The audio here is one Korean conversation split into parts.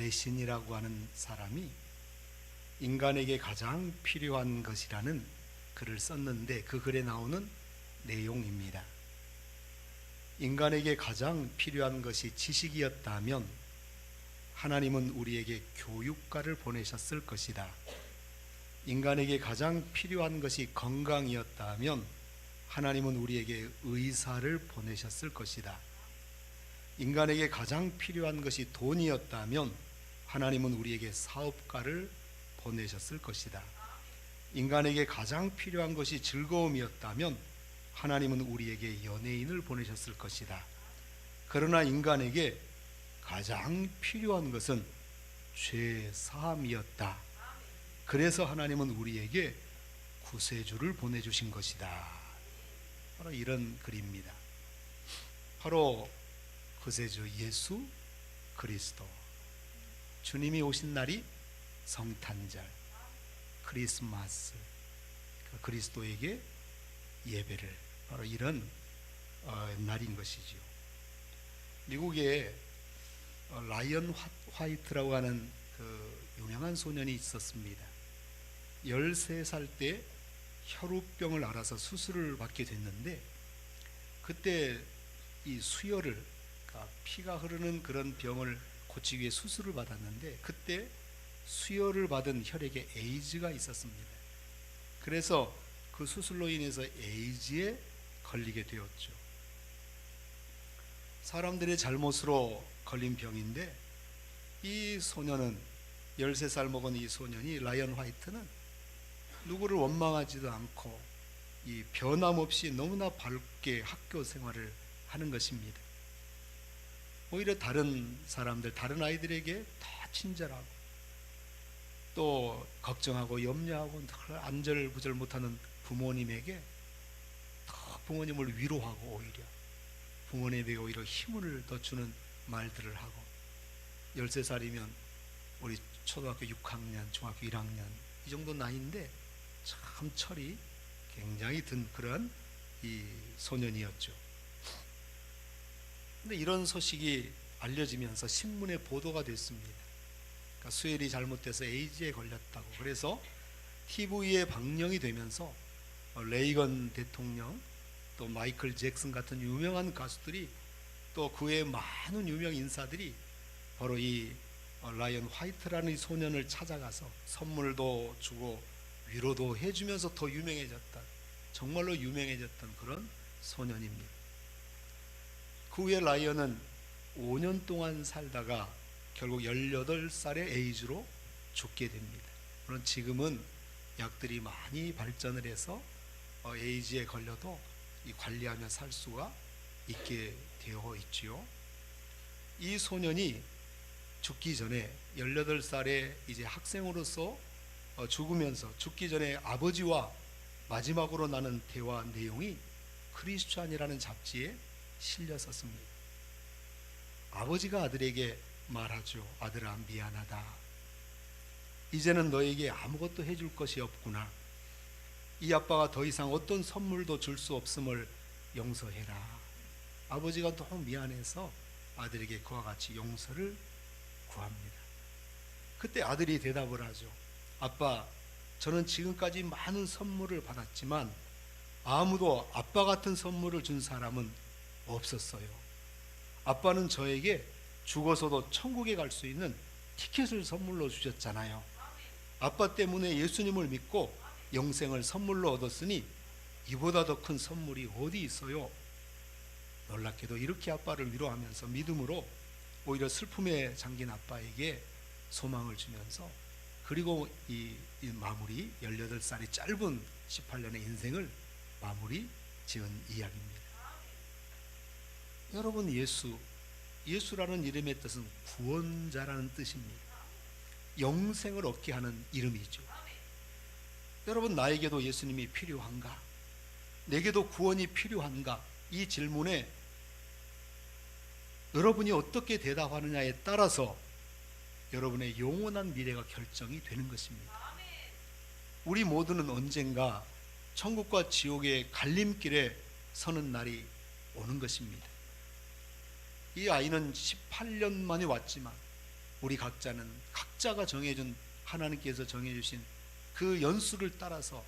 배신이라고 하는 사람이 인간에게 가장 필요한 것이라는 글을 썼는데, 그 글에 나오는 내용입니다. 인간에게 가장 필요한 것이 지식이었다면 하나님은 우리에게 교육가를 보내셨을 것이다. 인간에게 가장 필요한 것이 건강이었다면 하나님은 우리에게 의사를 보내셨을 것이다. 인간에게 가장 필요한 것이 돈이었다면 하나님은 우리에게 사업가를 보내셨을 것이다. 인간에게 가장 필요한 것이 즐거움이었다면 하나님은 우리에게 연예인을 보내셨을 것이다. 그러나 인간에게 가장 필요한 것은 죄 사함이었다. 그래서 하나님은 우리에게 구세주를 보내주신 것이다. 바로 이런 글입니다. 바로 구세주 예수 그리스도, 주님이 오신 날이 성탄절, 크리스마스, 그리스도에게 예배를, 바로 이런 날인 것이지요. 미국에 라이언 화이트라고 하는 그 유명한 소년이 있었습니다. 13살 때 혈우병을 앓아서 수술을 받게 됐는데, 그때 이 수혈을, 그러니까 피가 흐르는 그런 병을 고치기 위해 수술을 받았는데, 그때 수혈을 받은 혈액에 에이즈가 있었습니다. 그래서 그 수술로 인해서 에이즈에 걸리게 되었죠. 사람들의 잘못으로 걸린 병인데, 이 소년은, 13살 먹은 이 소년이, 라이언 화이트는 누구를 원망하지도 않고 이 변함없이 너무나 밝게 학교 생활을 하는 것입니다. 오히려 다른 사람들, 다른 아이들에게 다 친절하고 또 걱정하고 염려하고 늘 안절부절 못하는 부모님에게 더 부모님을 위로하고, 오히려 부모님에게 오히려 힘을 더 주는 말들을 하고, 13살이면 우리 초등학교 6학년, 중학교 1학년 이 정도 나이인데 참 철이 굉장히 든 그런 이 소년이었죠. 근데 이런 소식이 알려지면서 신문에 보도가 됐습니다. 그러니까 수혈이 잘못돼서 에이즈에 걸렸다고. 그래서 TV에 방영이 되면서 레이건 대통령, 또 마이클 잭슨 같은 유명한 가수들이, 또 그 외에 많은 유명 인사들이 바로 이 라이언 화이트라는 이 소년을 찾아가서 선물도 주고 위로도 해주면서 더 유명해졌다, 정말로 유명해졌던 그런 소년입니다. 그 후에 라이언은 5년 동안 살다가 결국 18살의 에이즈로 죽게 됩니다. 물론 지금은 약들이 많이 발전을 해서 에이즈에 걸려도 이 관리하며 살 수가 있게 되어 있지요. 이 소년이 죽기 전에, 18살의 이제 학생으로서 죽으면서 죽기 전에 아버지와 마지막으로 나눈 대화 내용이 크리스찬이라는 잡지에 실렸었습니다. 아버지가 아들에게 말하죠. 아들아, 미안하다. 이제는 너에게 아무것도 해줄 것이 없구나. 이 아빠가 더 이상 어떤 선물도 줄 수 없음을 용서해라. 아버지가 너무 미안해서 아들에게 그와 같이 용서를 구합니다. 그때 아들이 대답을 하죠. 아빠, 저는 지금까지 많은 선물을 받았지만 아무도 아빠 같은 선물을 준 사람은 없었어요. 아빠는 저에게 죽어서도 천국에 갈 수 있는 티켓을 선물로 주셨잖아요. 아빠 때문에 예수님을 믿고 영생을 선물로 얻었으니 이보다 더 큰 선물이 어디 있어요? 놀랍게도 이렇게 아빠를 위로하면서 믿음으로 오히려 슬픔에 잠긴 아빠에게 소망을 주면서, 그리고 이 마무리, 18살의 짧은 18년의 인생을 마무리 지은 이야기입니다. 여러분, 예수라는 이름의 뜻은 구원자라는 뜻입니다. 영생을 얻게 하는 이름이죠. 여러분, 나에게도 예수님이 필요한가? 내게도 구원이 필요한가? 이 질문에 여러분이 어떻게 대답하느냐에 따라서 여러분의 영원한 미래가 결정이 되는 것입니다. 우리 모두는 언젠가 천국과 지옥의 갈림길에 서는 날이 오는 것입니다. 이 아이는 18년 만에 왔지만 우리 각자는 각자가 정해준, 하나님께서 정해주신 그 연수를 따라서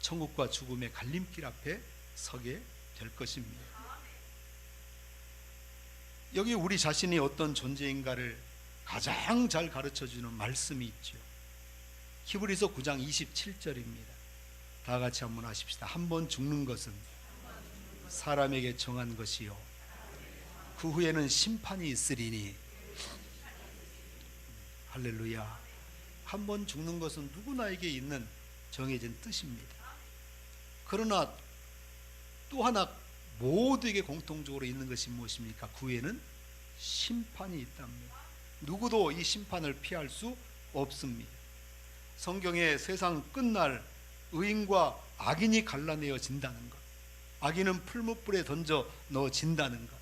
천국과 죽음의 갈림길 앞에 서게 될 것입니다. 여기 우리 자신이 어떤 존재인가를 가장 잘 가르쳐주는 말씀이 있죠. 히브리서 9장 27절입니다. 다 같이 한번 하십시다. 한 번 죽는 것은 사람에게 정한 것이요 그 후에는 심판이 있으리니. 할렐루야. 한 번 죽는 것은 누구나에게 있는 정해진 뜻입니다. 그러나 또 하나 모두에게 공통적으로 있는 것이 무엇입니까? 그 후에는 심판이 있답니다. 누구도 이 심판을 피할 수 없습니다. 성경에 세상 끝날 의인과 악인이 갈라내어진다는 것, 악인은 풀무불에 던져 넣어진다는 것,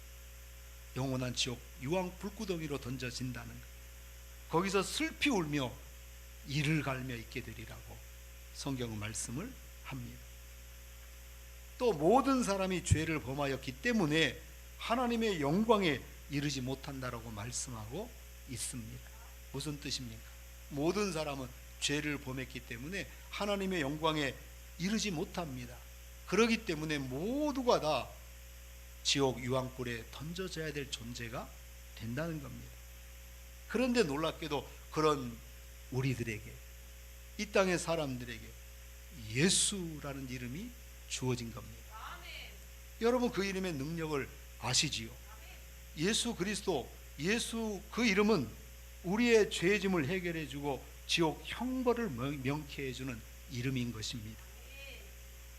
영원한 지옥 유황 불구덩이로 던져진다는 것, 거기서 슬피 울며 이를 갈며 있게 되리라고 성경은 말씀을 합니다. 또 모든 사람이 죄를 범하였기 때문에 하나님의 영광에 이르지 못한다라고 말씀하고 있습니다. 무슨 뜻입니까? 모든 사람은 죄를 범했기 때문에 하나님의 영광에 이르지 못합니다. 그렇기 때문에 모두가 다 지옥 유황불에 던져져야 될 존재가 된다는 겁니다. 그런데 놀랍게도 그런 우리들에게, 이 땅의 사람들에게 예수라는 이름이 주어진 겁니다. 여러분, 그 이름의 능력을 아시지요? 예수 그리스도, 예수 그 이름은 우리의 죄짐을 해결해 주고 지옥 형벌을 명쾌해 주는 이름인 것입니다.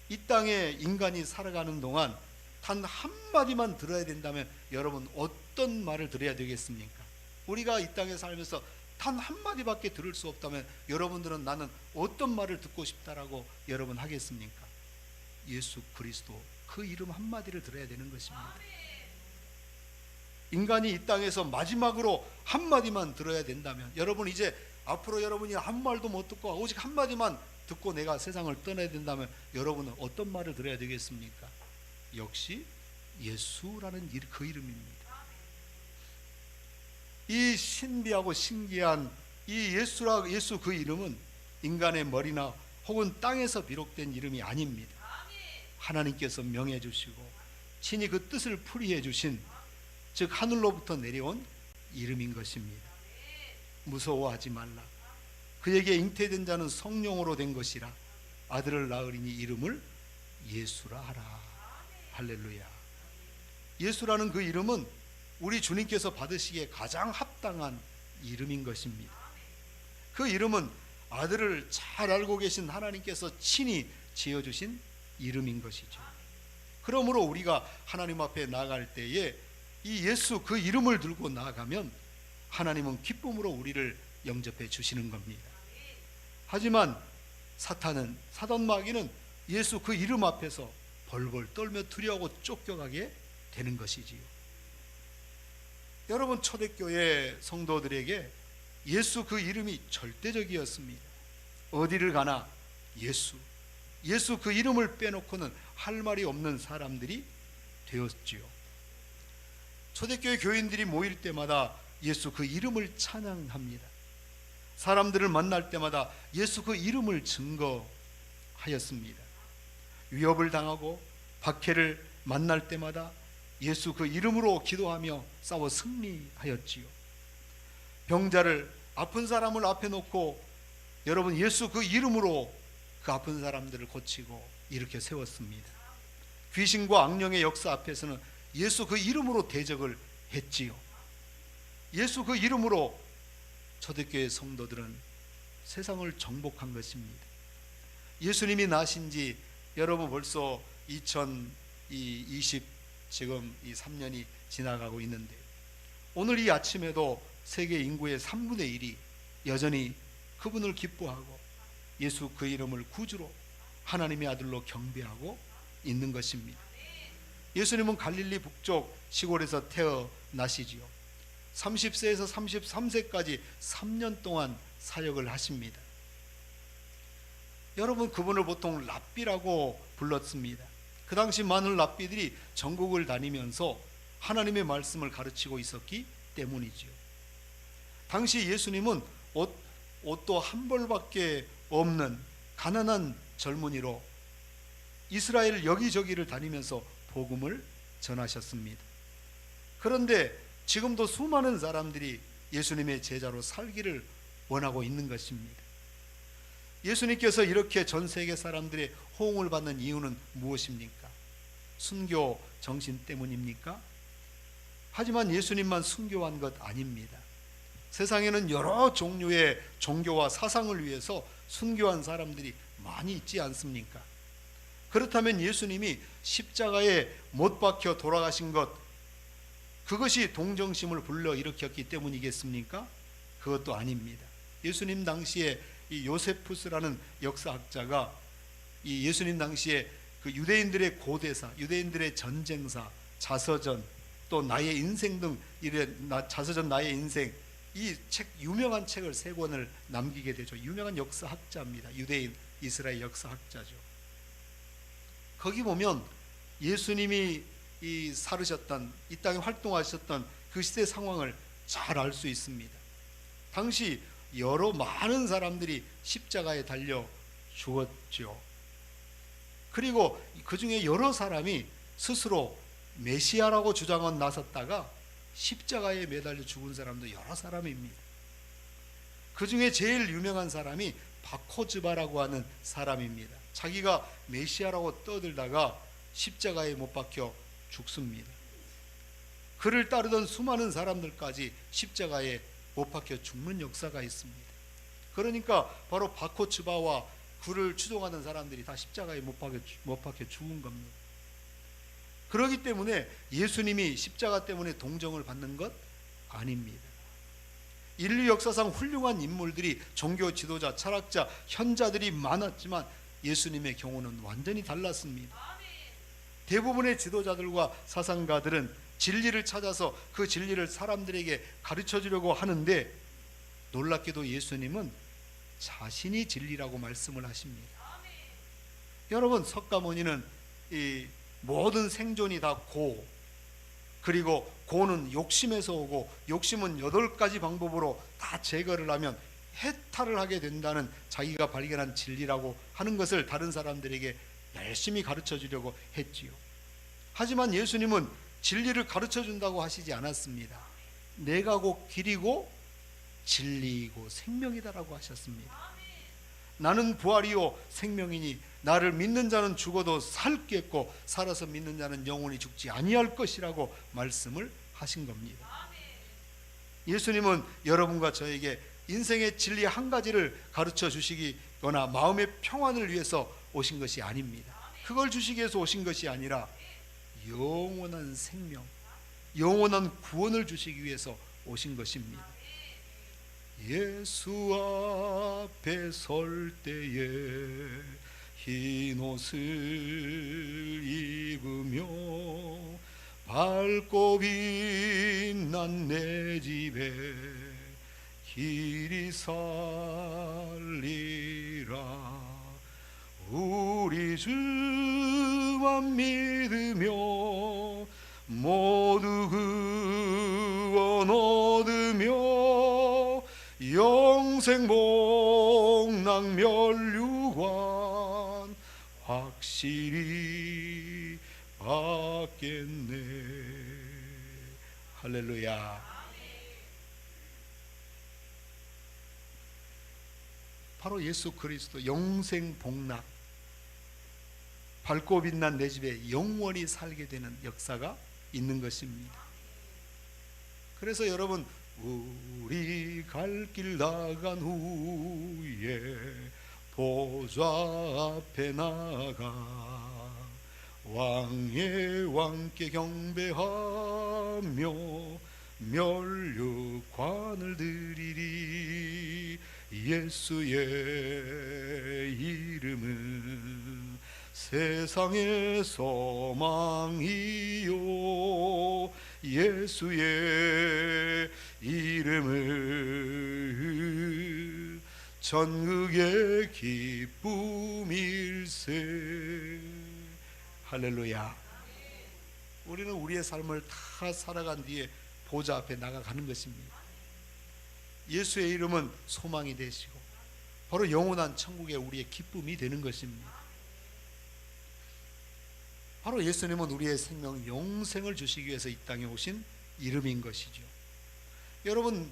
이 땅에 인간이 살아가는 동안 단 한마디만 들어야 된다면 여러분 어떤 말을 들어야 되겠습니까? 우리가 이 땅에 살면서 단 한마디밖에 들을 수 없다면 여러분들은 나는 어떤 말을 듣고 싶다라고 여러분 하겠습니까? 예수 그리스도 그 이름 한마디를 들어야 되는 것입니다. 인간이 이 땅에서 마지막으로 한마디만 들어야 된다면 여러분 이제 앞으로 여러분이 한 말도 못 듣고 오직 한마디만 듣고 내가 세상을 떠나야 된다면 여러분은 어떤 말을 들어야 되겠습니까? 역시 예수라는 그 이름입니다. 이 신비하고 신기한 이 예수 그 이름은 인간의 머리나 혹은 땅에서 비록된 이름이 아닙니다. 하나님께서 명해 주시고 친히 그 뜻을 풀이해 주신, 즉 하늘로부터 내려온 이름인 것입니다. 무서워하지 말라. 그에게 잉태된 자는 성령으로 된 것이라. 아들을 낳으리니 이름을 예수라 하라. 할렐루야. 예수라는 그 이름은 우리 주님께서 받으시기에 가장 합당한 이름인 것입니다. 그 이름은 아들을 잘 알고 계신 하나님께서 친히 지어주신 이름인 것이죠. 그러므로 우리가 하나님 앞에 나아갈 때에 이 예수 그 이름을 들고 나아가면 하나님은 기쁨으로 우리를 영접해 주시는 겁니다. 하지만 사단 마귀는 예수 그 이름 앞에서 벌벌 떨며 두려워하고 쫓겨가게 되는 것이지요. 여러분, 초대교회 성도들에게 예수 그 이름이 절대적이었습니다. 어디를 가나 예수 그 이름을 빼놓고는 할 말이 없는 사람들이 되었지요. 초대교회 교인들이 모일 때마다 예수 그 이름을 찬양합니다. 사람들을 만날 때마다 예수 그 이름을 증거하였습니다. 위협을 당하고 박해를 만날 때마다 예수 그 이름으로 기도하며 싸워 승리하였지요. 병자를, 아픈 사람을 앞에 놓고 여러분 예수 그 이름으로 그 아픈 사람들을 고치고 일으켜 세웠습니다. 귀신과 악령의 역사 앞에서는 예수 그 이름으로 대적을 했지요. 예수 그 이름으로 초대교회 성도들은 세상을 정복한 것입니다. 예수님이 나신 지 여러분 벌써 2020 지금 이 3년이 지나가고 있는데, 오늘 이 아침에도 세계 인구의 3분의 1이 여전히 그분을 기뻐하고 예수 그 이름을 구주로 하나님의 아들로 경배하고 있는 것입니다. 예수님은 갈릴리 북쪽 시골에서 태어나시지요. 30세에서 33세까지 3년 동안 사역을 하십니다. 여러분, 그분을 보통 랍비라고 불렀습니다. 그 당시 많은 랍비들이 전국을 다니면서 하나님의 말씀을 가르치고 있었기 때문이지요. 당시 예수님은 옷도 한 벌밖에 없는 가난한 젊은이로 이스라엘 여기저기를 다니면서 복음을 전하셨습니다. 그런데 지금도 수많은 사람들이 예수님의 제자로 살기를 원하고 있는 것입니다. 예수님께서 이렇게 전 세계 사람들의 호응을 받는 이유는 무엇입니까? 순교 정신 때문입니까? 하지만 예수님만 순교한 것 아닙니다. 세상에는 여러 종류의 종교와 사상을 위해서 순교한 사람들이 많이 있지 않습니까? 그렇다면 예수님이 십자가에 못 박혀 돌아가신 것, 그것이 동정심을 불러일으켰기 때문이겠습니까? 그것도 아닙니다. 예수님 당시에 이 요세푸스라는 역사학자가 이 예수님 당시에 그 유대인들의 고대사, 유대인들의 전쟁사, 자서전, 또 나의 인생 등 자서전 나의 인생, 이 책, 유명한 책을 3권을 남기게 되죠. 유명한 역사학자입니다. 유대인 이스라엘 역사학자죠. 거기 보면 예수님이 이 살으셨던, 이 땅에 활동하셨던 그 시대 상황을 잘 알 수 있습니다. 당시 여러 많은 사람들이 십자가에 달려 죽었죠. 그리고 그 중에 여러 사람이 스스로 메시아라고 주장하고 나섰다가 십자가에 매달려 죽은 사람도 여러 사람입니다. 그 중에 제일 유명한 사람이 바코즈바라고 하는 사람입니다. 자기가 메시아라고 떠들다가 십자가에 못 박혀 죽습니다. 그를 따르던 수많은 사람들까지 십자가에 못 박혀 죽는 역사가 있습니다. 그러니까 바로 바코츠바와 그를 추종하는 사람들이 다 십자가에 못 박혀 죽은 겁니다. 그렇기 때문에 예수님이 십자가 때문에 동정을 받는 것 아닙니다. 인류 역사상 훌륭한 인물들이, 종교 지도자, 철학자, 현자들이 많았지만 예수님의 경우는 완전히 달랐습니다. 대부분의 지도자들과 사상가들은 진리를 찾아서 그 진리를 사람들에게 가르쳐 주려고 하는데, 놀랍게도 예수님은 자신이 진리라고 말씀을 하십니다. 여러분, 석가모니는 이 모든 생존이 다 고, 그리고 고는 욕심에서 오고, 욕심은 8가지 방법으로 다 제거를 하면 해탈을 하게 된다는 자기가 발견한 진리라고 하는 것을 다른 사람들에게 열심히 가르쳐 주려고 했지요. 하지만 예수님은 진리를 가르쳐 준다고 하시지 않았습니다. 내가 곧 길이고 진리이고 생명이다라고 하셨습니다. 나는 부활이요 생명이니 나를 믿는 자는 죽어도 살겠고 살아서 믿는 자는 영원히 죽지 아니할 것이라고 말씀을 하신 겁니다. 예수님은 여러분과 저에게 인생의 진리 한 가지를 가르쳐 주시거나 마음의 평안을 위해서 오신 것이 아닙니다. 그걸 주시기 위해서 오신 것이 아니라 영원한 생명, 영원한 구원을 주시기 위해서 오신 것입니다. 예수 앞에 설 때에 흰 옷을 입으며 밝고 빛난 내 집에 길이 살리라. 우리 주만 믿으며 모두 구원 얻으며 영생 복락 멸류관 확실히 받겠네. 할렐루야. 바로 예수 그리스도 영생 복락, 밝고 빛난 내 집에 영원히 살게 되는 역사가 있는 것입니다. 그래서 여러분, 우리 갈 길 나간 후에 보좌 앞에 나가 왕의 왕께 경배하며 멸류관을 드리리. 예수의 이름은 세상의 소망이요 예수의 이름은 전국의 기쁨일세. 할렐루야. 우리는 우리의 삶을 다 살아간 뒤에 보좌 앞에 나가가는 것입니다. 예수의 이름은 소망이 되시고 바로 영원한 천국의 우리의 기쁨이 되는 것입니다. 바로 예수님은 우리의 생명 영생을 주시기 위해서 이 땅에 오신 이름인 것이죠. 여러분,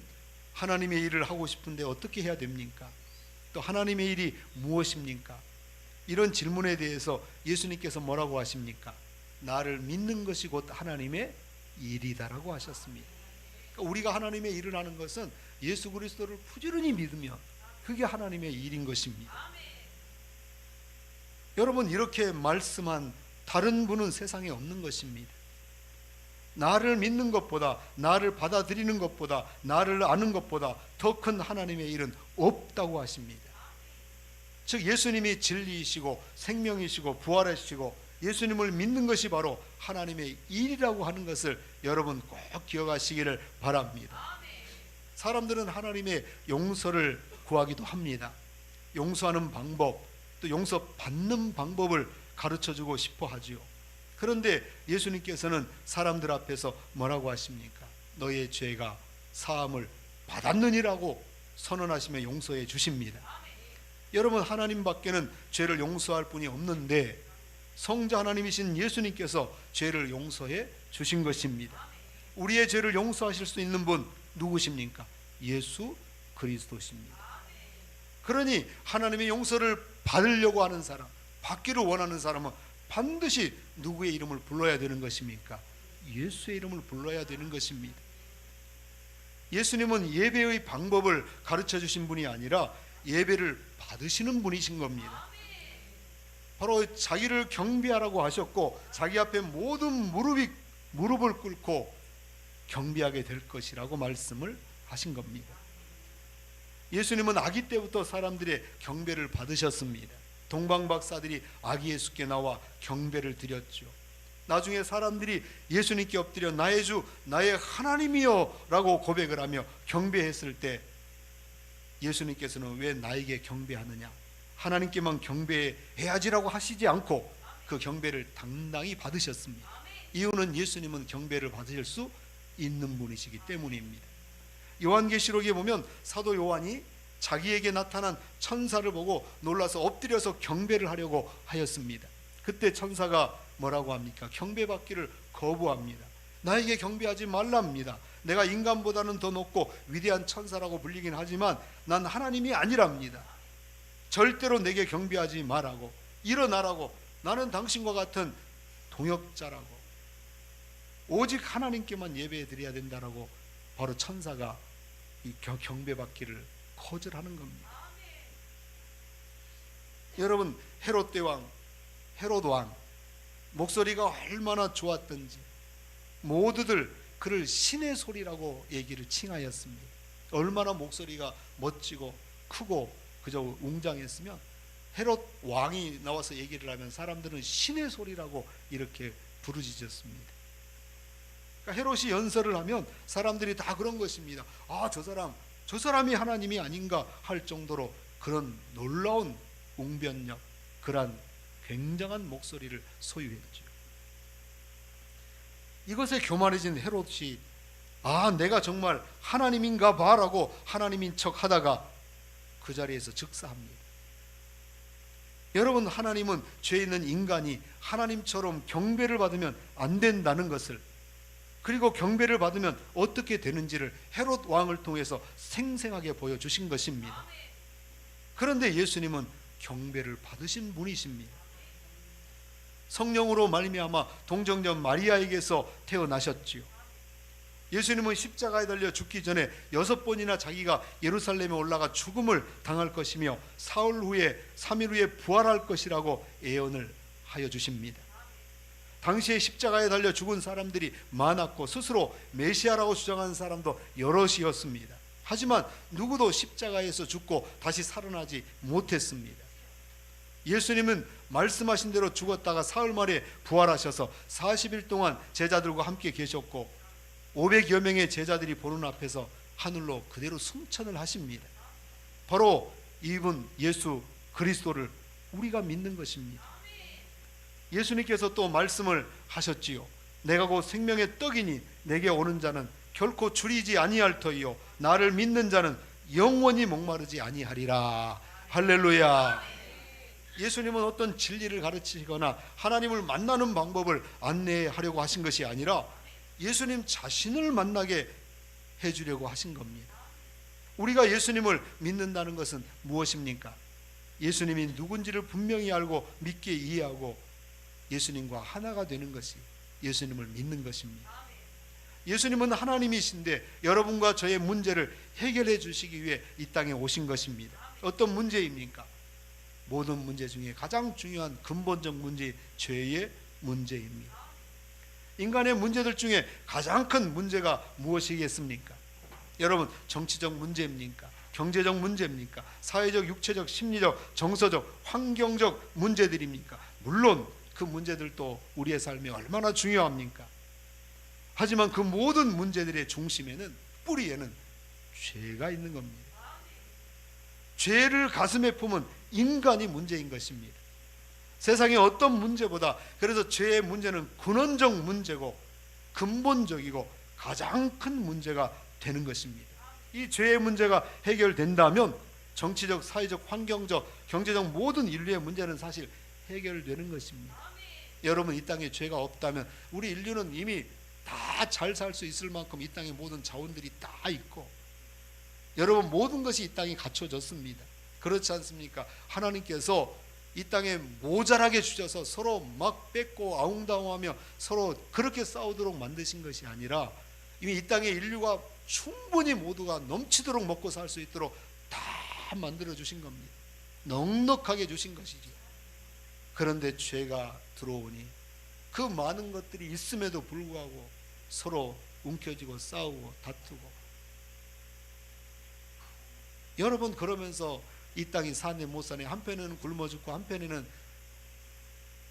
하나님의 일을 하고 싶은데 어떻게 해야 됩니까? 또 하나님의 일이 무엇입니까? 이런 질문에 대해서 예수님께서 뭐라고 하십니까? 나를 믿는 것이 곧 하나님의 일이다라고 하셨습니다. 그러니까 우리가 하나님의 일을 하는 것은 예수 그리스도를 부지런히 믿으면 그게 하나님의 일인 것입니다. 여러분, 이렇게 말씀한 다른 분은 세상에 없는 것입니다. 나를 믿는 것보다, 나를 받아들이는 것보다, 나를 아는 것보다 더 큰 하나님의 일은 없다고 하십니다. 즉 예수님이 진리이시고 생명이시고 부활하시고 예수님을 믿는 것이 바로 하나님의 일이라고 하는 것을 여러분 꼭 기억하시기를 바랍니다. 사람들은 하나님의 용서를 구하기도 합니다. 용서하는 방법, 또 용서받는 방법을 가르쳐주고 싶어 하지요. 그런데 예수님께서는 사람들 앞에서 뭐라고 하십니까? 너의 죄가 사함을 받았느니라고 선언하시며 용서해 주십니다. 여러분, 하나님 밖에는 죄를 용서할 분이 없는데 성자 하나님이신 예수님께서 죄를 용서해 주신 것입니다. 우리의 죄를 용서하실 수 있는 분 누구십니까? 예수 그리스도십니다. 그러니 하나님의 용서를 받으려고 하는 사람, 받기를 원하는 사람은 반드시 누구의 이름을 불러야 되는 것입니까? 예수의 이름을 불러야 되는 것입니다. 예수님은 예배의 방법을 가르쳐 주신 분이 아니라 예배를 받으시는 분이신 겁니다. 바로 자기를 경배하라고 하셨고 자기 앞에 모든 무릎을 꿇고 경배하게 될 것이라고 말씀을 하신 겁니다. 예수님은 아기 때부터 사람들의 경배를 받으셨습니다. 동방박사들이 아기 예수께 나와 경배를 드렸죠. 나중에 사람들이 예수님께 엎드려 나의 주 나의 하나님이여 라고 고백을 하며 경배했을 때 예수님께서는 왜 나에게 경배하느냐, 하나님께만 경배해야지라고 하시지 않고 그 경배를 당당히 받으셨습니다. 이유는 예수님은 경배를 받으실 수 있는 분이시기 때문입니다. 요한계시록에 보면 사도 요한이 자기에게 나타난 천사를 보고 놀라서 엎드려서 경배를 하려고 하였습니다. 그때 천사가 뭐라고 합니까? 경배받기를 거부합니다. 나에게 경배하지 말랍니다. 내가 인간보다는 더 높고 위대한 천사라고 불리긴 하지만 난 하나님이 아니랍니다. 절대로 내게 경배하지 말라고, 일어나라고, 나는 당신과 같은 동역자라고, 오직 하나님께만 예배해 드려야 된다라고 바로 천사가 이 경배받기를 거절하는 겁니다. 여러분, 헤롯 왕 목소리가 얼마나 좋았던지 모두들 그를 신의 소리라고 얘기를 칭하였습니다. 얼마나 목소리가 멋지고 크고 그저 웅장했으면 헤롯 왕이 나와서 얘기를 하면 사람들은 신의 소리라고 이렇게 부르짖었습니다. 그러니까 헤롯이 연설을 하면 사람들이 다 그런 것입니다. 아, 저 사람이 하나님이 아닌가 할 정도로 그런 놀라운 웅변력, 그러한 굉장한 목소리를 소유했죠. 이것에 교만해진 헤롯이 아, 내가 정말 하나님인가 봐라고 하나님인 척 하다가 그 자리에서 즉사합니다. 여러분, 하나님은 죄 있는 인간이 하나님처럼 경배를 받으면 안 된다는 것을, 그리고 경배를 받으면 어떻게 되는지를 헤롯 왕을 통해서 생생하게 보여주신 것입니다. 그런데 예수님은 경배를 받으신 분이십니다. 성령으로 말미암아 동정녀 마리아에게서 태어나셨지요. 예수님은 십자가에 달려 죽기 전에 6번이나 자기가 예루살렘에 올라가 죽음을 당할 것이며 사흘 후에 3일 후에 부활할 것이라고 예언을 하여 주십니다. 당시에 십자가에 달려 죽은 사람들이 많았고 스스로 메시아라고 주장한 사람도 여럿이었습니다. 하지만 누구도 십자가에서 죽고 다시 살아나지 못했습니다. 예수님은 말씀하신 대로 죽었다가 사흘 만에 부활하셔서 40일 동안 제자들과 함께 계셨고 500여 명의 제자들이 보는 앞에서 하늘로 그대로 승천을 하십니다. 바로 이분 예수 그리스도를 우리가 믿는 것입니다. 예수님께서 또 말씀을 하셨지요. 내가 곧 생명의 떡이니 내게 오는 자는 결코 줄이지 아니할 터이요 나를 믿는 자는 영원히 목마르지 아니하리라. 할렐루야. 예수님은 어떤 진리를 가르치거나 하나님을 만나는 방법을 안내하려고 하신 것이 아니라 예수님 자신을 만나게 해주려고 하신 겁니다. 우리가 예수님을 믿는다는 것은 무엇입니까? 예수님이 누군지를 분명히 알고 믿게 이해하고 예수님과 하나가 되는 것이 예수님을 믿는 것입니다. 예수님은 하나님이신데 여러분과 저의 문제를 해결해 주시기 위해 이 땅에 오신 것입니다. 어떤 문제입니까? 모든 문제 중에 가장 중요한 근본적 문제, 죄의 문제입니다. 인간의 문제들 중에 가장 큰 문제가 무엇이겠습니까? 여러분, 정치적 문제입니까? 경제적 문제입니까? 사회적, 육체적, 심리적, 정서적, 환경적 문제들입니까? 물론 그 문제들도 우리의 삶에 얼마나 중요합니까? 하지만 그 모든 문제들의 중심에는, 뿌리에는 죄가 있는 겁니다. 죄를 가슴에 품은 인간이 문제인 것입니다. 세상의 어떤 문제보다 그래서 죄의 문제는 근원적 문제고 근본적이고 가장 큰 문제가 되는 것입니다. 이 죄의 문제가 해결된다면 정치적, 사회적, 환경적, 경제적 모든 인류의 문제는 사실 해결되는 것입니다. 여러분, 이 땅에 죄가 없다면 우리 인류는 이미 다 잘 살 수 있을 만큼 이 땅에 모든 자원들이 다 있고 여러분, 모든 것이 이 땅에 갖춰졌습니다. 그렇지 않습니까? 하나님께서 이 땅에 모자라게 주셔서 서로 막 뺏고 아웅다웅하며 서로 그렇게 싸우도록 만드신 것이 아니라 이미 이 땅에 인류가 충분히 모두가 넘치도록 먹고 살 수 있도록 다 만들어 주신 겁니다. 넉넉하게 주신 것이죠. 그런데 죄가 들어오니 그 많은 것들이 있음에도 불구하고 서로 움켜쥐고 싸우고 다투고, 여러분, 그러면서 이 땅이 사네 못 사네, 한편에는 굶어 죽고 한편에는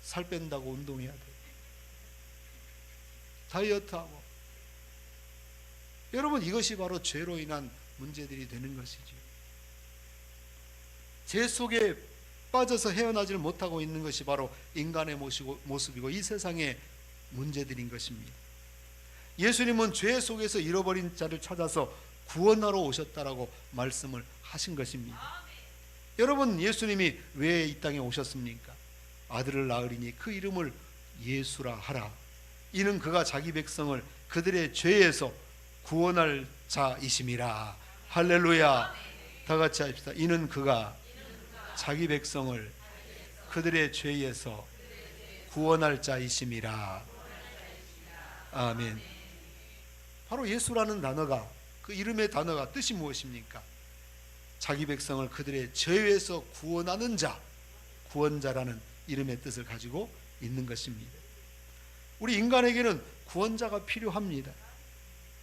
살 뺀다고 운동해야 돼, 다이어트하고. 여러분, 이것이 바로 죄로 인한 문제들이 되는 것이죠. 죄 속에 빠져서 헤어나질 못하고 있는 것이 바로 인간의 모습이고 이 세상의 문제들인 것입니다. 예수님은 죄 속에서 잃어버린 자를 찾아서 구원하러 오셨다라고 말씀을 하신 것입니다. 여러분, 예수님이 왜 이 땅에 오셨습니까? 아들을 낳으리니 그 이름을 예수라 하라. 이는 그가 자기 백성을 그들의 죄에서 구원할 자이심이라. 할렐루야. 다 같이 합시다. 이는 그가 자기 백성을 그들의 죄에서 구원할 자이심이라. 아멘. 바로 예수라는 단어가, 그 이름의 단어가 뜻이 무엇입니까? 자기 백성을 그들의 죄에서 구원하는 자, 구원자라는 이름의 뜻을 가지고 있는 것입니다. 우리 인간에게는 구원자가 필요합니다.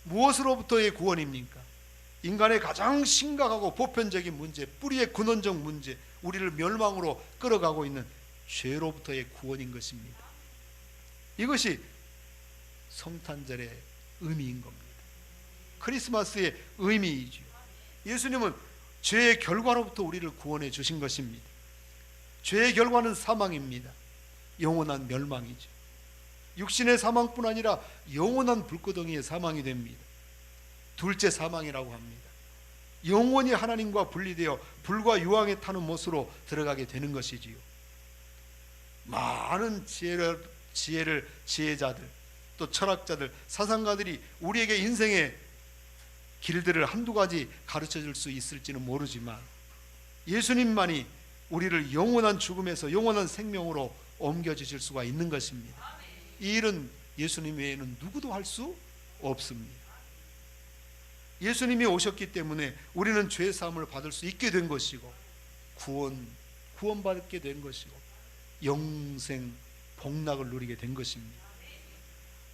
무엇으로부터의 구원입니까? 인간의 가장 심각하고 보편적인 문제, 뿌리의 근원적 문제, 우리를 멸망으로 끌어가고 있는 죄로부터의 구원인 것입니다. 이것이 성탄절의 의미인 겁니다. 크리스마스의 의미이죠. 예수님은 죄의 결과로부터 우리를 구원해 주신 것입니다. 죄의 결과는 사망입니다. 영원한 멸망이죠. 육신의 사망뿐 아니라 영원한 불구덩이의 사망이 됩니다. 둘째 사망이라고 합니다. 영원히 하나님과 분리되어 불과 유황에 타는 못으로 들어가게 되는 것이지요. 많은 지혜자들, 또 철학자들, 사상가들이 우리에게 인생의 길들을 한두 가지 가르쳐 줄 수 있을지는 모르지만 예수님만이 우리를 영원한 죽음에서 영원한 생명으로 옮겨주실 수가 있는 것입니다. 이 일은 예수님 외에는 누구도 할 수 없습니다. 예수님이 오셨기 때문에 우리는 죄 사함을 받을 수 있게 된 것이고 구원받게 된 것이고 영생 복락을 누리게 된 것입니다.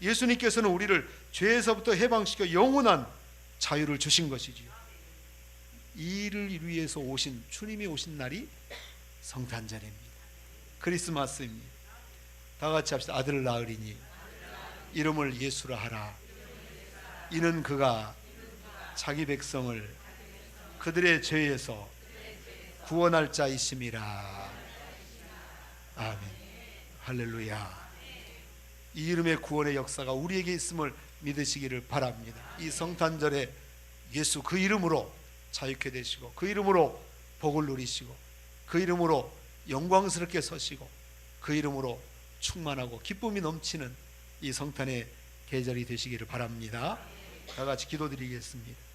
예수님께서는 우리를 죄에서부터 해방시켜 영원한 자유를 주신 것이지요. 이 일을 위해서 오신 주님이 오신 날이 성탄절입니다. 크리스마스입니다. 다 같이 합시다. 아들을 낳으리니 이름을 예수라 하라. 이는 그가 자기 백성을 그들의 죄에서 구원할 자이심이라. 아멘. 할렐루야. 이 이름의 구원의 역사가 우리에게 있음을 믿으시기를 바랍니다. 이 성탄절에 예수 그 이름으로 자유케 되시고, 그 이름으로 복을 누리시고, 그 이름으로 영광스럽게 서시고, 그 이름으로 충만하고 기쁨이 넘치는 이 성탄의 계절이 되시기를 바랍니다. 다 같이 기도드리겠습니다.